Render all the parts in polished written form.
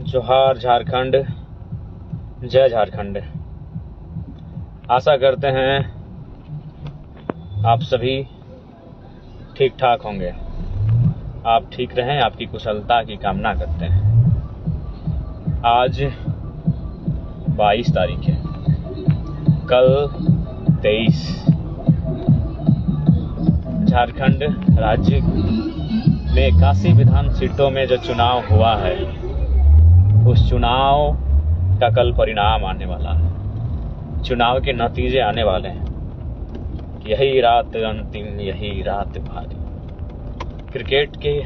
जोहार झारखंड, जय झारखंड। आशा करते हैं आप सभी ठीक ठाक होंगे। आप ठीक रहें, आपकी कुशलता की कामना करते हैं। आज 22 तारीख है, कल 23। झारखंड राज्य में 81 विधान सीटों में जो चुनाव हुआ है, उस चुनाव का कल परिणाम आने वाला है। चुनाव के नतीजे आने वाले हैं। यही रात अंतिम, यही रात भारी। क्रिकेट के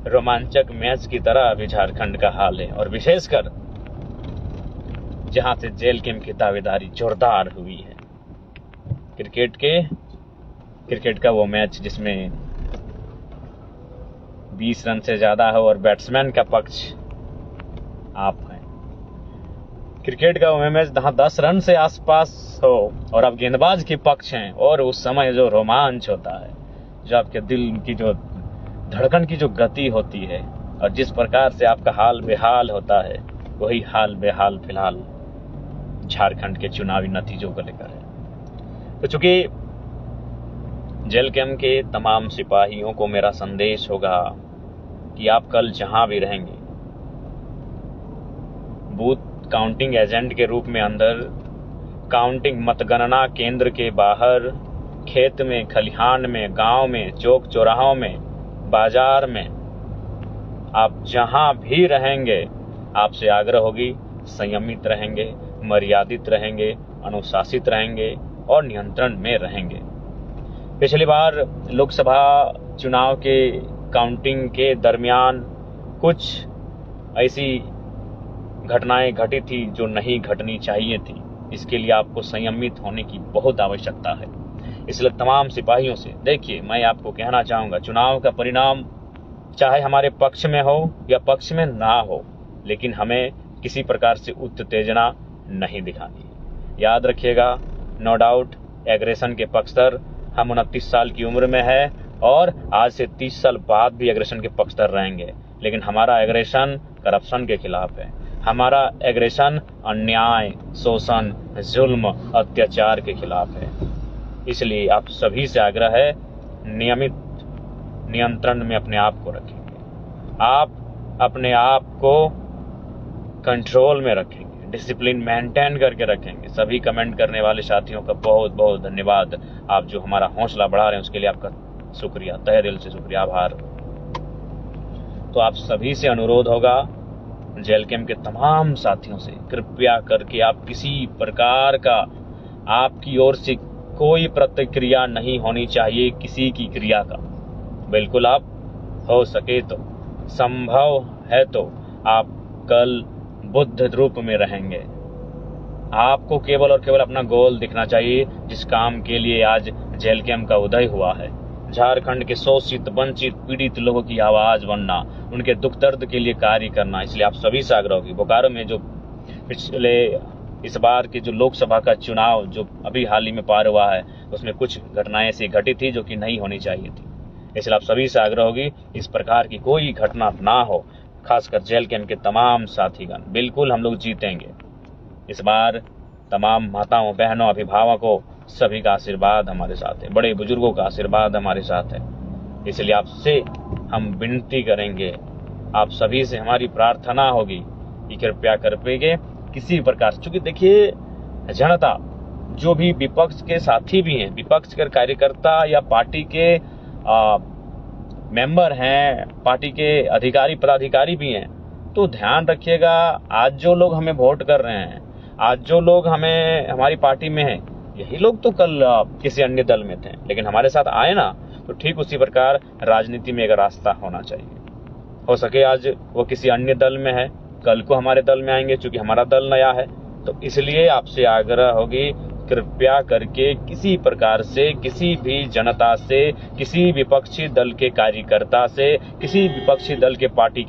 रोमांचक मैच की तरह अभी झारखंड का हाल है, और विशेषकर जहां से जेल कैंप की दावेदारी जोरदार हुई है। क्रिकेट का वो मैच जिसमें 20 रन से ज्यादा हो और बैट्समैन का पक्ष आप हैं। क्रिकेट का वो मैच जहां 10 रन से आसपास हो और आप गेंदबाज के पक्ष हैं, और उस समय जो रोमांच होता है, जो आपके दिल की जो धड़कन की जो गति होती है, और जिस प्रकार से आपका हाल बेहाल होता है, वही हाल बेहाल फिलहाल झारखंड के चुनावी नतीजों को लेकर है। तो चूंकि जेल कैंप के तमाम सिपाहियों को मेरा संदेश होगा कि आप कल जहां भी रहेंगे, बूथ काउंटिंग एजेंट के रूप में अंदर, काउंटिंग मतगणना केंद्र के बाहर, खेत में, खलिहान में, गांव में, चौक चौराहों में, बाजार में, आप जहां भी रहेंगे, आपसे आग्रह होगी संयमित रहेंगे, मर्यादित रहेंगे, अनुशासित रहेंगे और नियंत्रण में रहेंगे। पिछली बार लोकसभा चुनाव के काउंटिंग के दरमियान कुछ ऐसी घटनाएं घटी थी जो नहीं घटनी चाहिए थी। इसके लिए आपको संयमित होने की बहुत आवश्यकता है। इसलिए तमाम सिपाहियों से, देखिए, मैं आपको कहना चाहूँगा, चुनाव का परिणाम चाहे हमारे पक्ष में हो या पक्ष में ना हो, लेकिन हमें किसी प्रकार से उत्तेजना नहीं दिखानी है। याद रखिएगा, नो डाउट एग्रेशन के पक्षधर हम 29 साल की उम्र में है, और आज से 30 साल बाद भी एग्रेशन के पक्षधर रहेंगे। लेकिन हमारा एग्रेशन करप्शन के खिलाफ है। हमारा एग्रेशन अन्याय, शोषण, जुल्म, अत्याचार के खिलाफ है। इसलिए आप सभी से आग्रह है, नियमित नियंत्रण में अपने आप को रखेंगे। आप अपने आप को कंट्रोल में रखेंगे, डिसिप्लिन मेंटेन करके रखेंगे। सभी कमेंट करने वाले साथियों का बहुत बहुत धन्यवाद। आप जो हमारा हौसला बढ़ा रहे हैं, उसके लिए आपका शुक्रिया, तहे दिल से शुक्रिया, आभार। तो आप सभी से अनुरोध होगा, जेल कैंप के तमाम साथियों से, कृपया करके आप किसी प्रकार का, आपकी ओर से कोई प्रतिक्रिया नहीं होनी चाहिए किसी की क्रिया का। बिल्कुल आप हो सके तो, संभव है तो आप कल बुद्ध रूप में रहेंगे। आपको केवल और केवल अपना गोल दिखना चाहिए, जिस काम के लिए आज जेल कैंप का उदय हुआ है। झारखंड के शोषित, वंचित, पीड़ित लोगों की आवाज बनना, उनके दुख दर्द के लिए कार्य करना। इसलिए आप सभी से आग्रह होगी, बोकारो में जो पिछले इस बार के जो लोकसभा का चुनाव जो अभी हाल ही में पार हुआ है, उसमें कुछ घटनाएं ऐसी घटी थी जो कि नहीं होनी चाहिए थी। इसलिए आप सभी से आग्रह होगी, इस प्रकार की कोई घटना ना हो। खासकर जेल कैंप के तमाम साथीगण, बिल्कुल हम लोग जीतेंगे इस बार। तमाम माताओं, बहनों, अभिभावकों, सभी का आशीर्वाद हमारे साथ है, बड़े बुजुर्गों का आशीर्वाद हमारे साथ है। इसलिए आपसे हम विनती करेंगे, आप सभी से हमारी प्रार्थना होगी कि कृपया करके किसी प्रकार, चूंकि देखिए, जनता, जो भी विपक्ष के साथी भी हैं, विपक्ष के कार्यकर्ता या पार्टी के मेंबर हैं, पार्टी के अधिकारी पदाधिकारी भी हैं, तो ध्यान रखिएगा, आज जो लोग हमें वोट कर रहे हैं, आज जो लोग हमारी पार्टी में हैं, यही लोग तो कल किसी अन्य दल में थे, लेकिन हमारे साथ आए ना। तो ठीक उसी प्रकार राजनीति में एक रास्ता होना चाहिए। हो सके आज वो किसी अन्य दल में है, कल को हमारे दल में आएंगे, चूंकि हमारा दल नया है। तो इसलिए आपसे आग्रह होगी, कृपया करके किसी प्रकार से, किसी भी जनता से, किसी विपक्षी दल के कार्यकर्ता से, किसी विपक्षी दल के पार्टी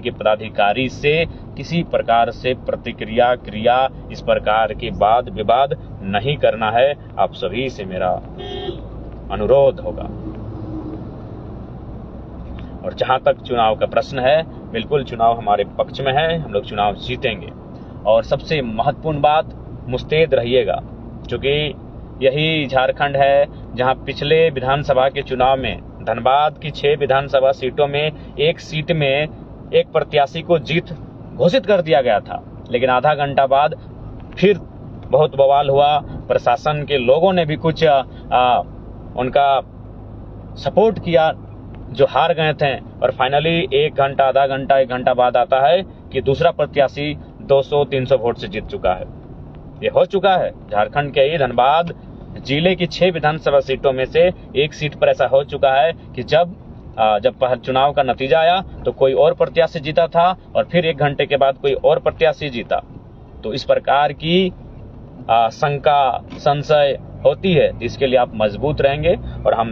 के पदाधिकारी से किसी प्रकार से प्रतिक्रिया, क्रिया, इस प्रकार के वाद विवाद नहीं करना है। आप सभी से मेरा अनुरोध होगा। और जहां तक चुनाव का प्रश्न है, बिल्कुल चुनाव हमारे पक्ष में है, हम लोग चुनाव जीतेंगे। और सबसे महत्वपूर्ण बात, मुस्तैद रहिएगा, क्योंकि यही झारखंड है जहां पिछले विधानसभा के चुनाव में धनबाद की 6 विधानसभा सीटों में एक सीट में एक प्रत्याशी को जीत घोषित कर दिया गया था, लेकिन आधा घंटा बाद फिर बहुत बवाल हुआ। प्रशासन के लोगों ने भी कुछ उनका सपोर्ट किया जो हार गए थे, और फाइनली एक घंटा बाद आता है कि दूसरा प्रत्याशी 200-300 वोट से जीत चुका है। ये हो चुका है झारखंड के ही धनबाद जिले की 6 विधानसभा सीटों में से एक सीट पर ऐसा हो चुका है कि जब पहले चुनाव का नतीजा आया तो कोई और प्रत्याशी जीता था और फिर 1 घंटे के बाद कोई और प्रत्याशी जीता। तो इस प्रकार की शंका संशय होती है, इसके लिए आप मजबूत रहेंगे। और हम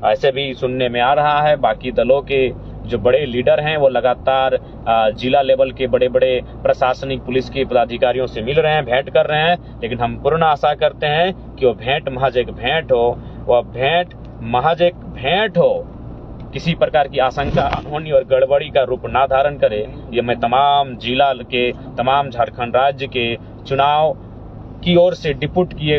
ऐसे भी सुनने में आ रहा है बाकी दलों के जो बड़े लीडर हैं वो लगातार जिला लेवल के बड़े बड़े प्रशासनिक पुलिस के पदाधिकारियों से मिल रहे हैं, भेंट कर रहे हैं, लेकिन हम पूर्ण आशा करते हैं कि वो भेंट महज एक भेंट हो, वह भेंट महज एक भेंट हो, किसी प्रकार की आशंका होनी और गड़बड़ी का रूप ना धारण करे। ये मैं तमाम जिला के, तमाम झारखंड राज्य के चुनाव की ओर से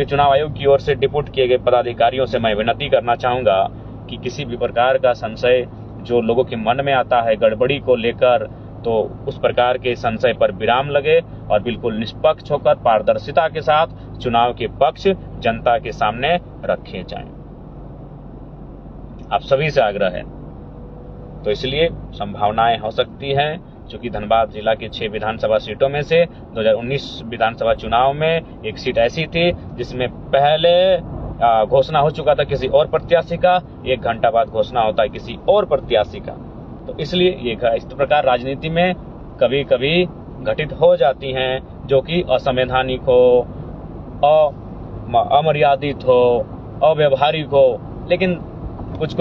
चुनाव आयोग की ओर से डिप्यूट किए गए पदाधिकारियों से मैं विनती करना चाहूँगा कि किसी भी प्रकार का संशय जो लोगों के मन में आता है गड़बड़ी को लेकर, तो उस प्रकार के संशय पर विराम लगे और बिल्कुल निष्पक्ष होकर पारदर्शिता के साथ चुनाव के पक्ष जनता के सामने रखे जाएं। आप सभी से आग्रह है। तो इसलिए संभावनाएं हो सकती हैं, क्योंकि धनबाद जिला के 6 विधानसभा सीटों में से 2019 विधानसभा चुनाव में एक सीट ऐसी थी जिसमें पहले घोषणा हो चुका था किसी और प्रत्याशी का, 1 घंटा बाद घोषणा होता है किसी और प्रत्याशी का। तो इसलिए ये इस प्रकार राजनीति में कभी कभी घटित हो जाती हैं जो कि असंवैधानिक हो, अमर्यादित हो, अव्यवहारिक हो, लेकिन कुछ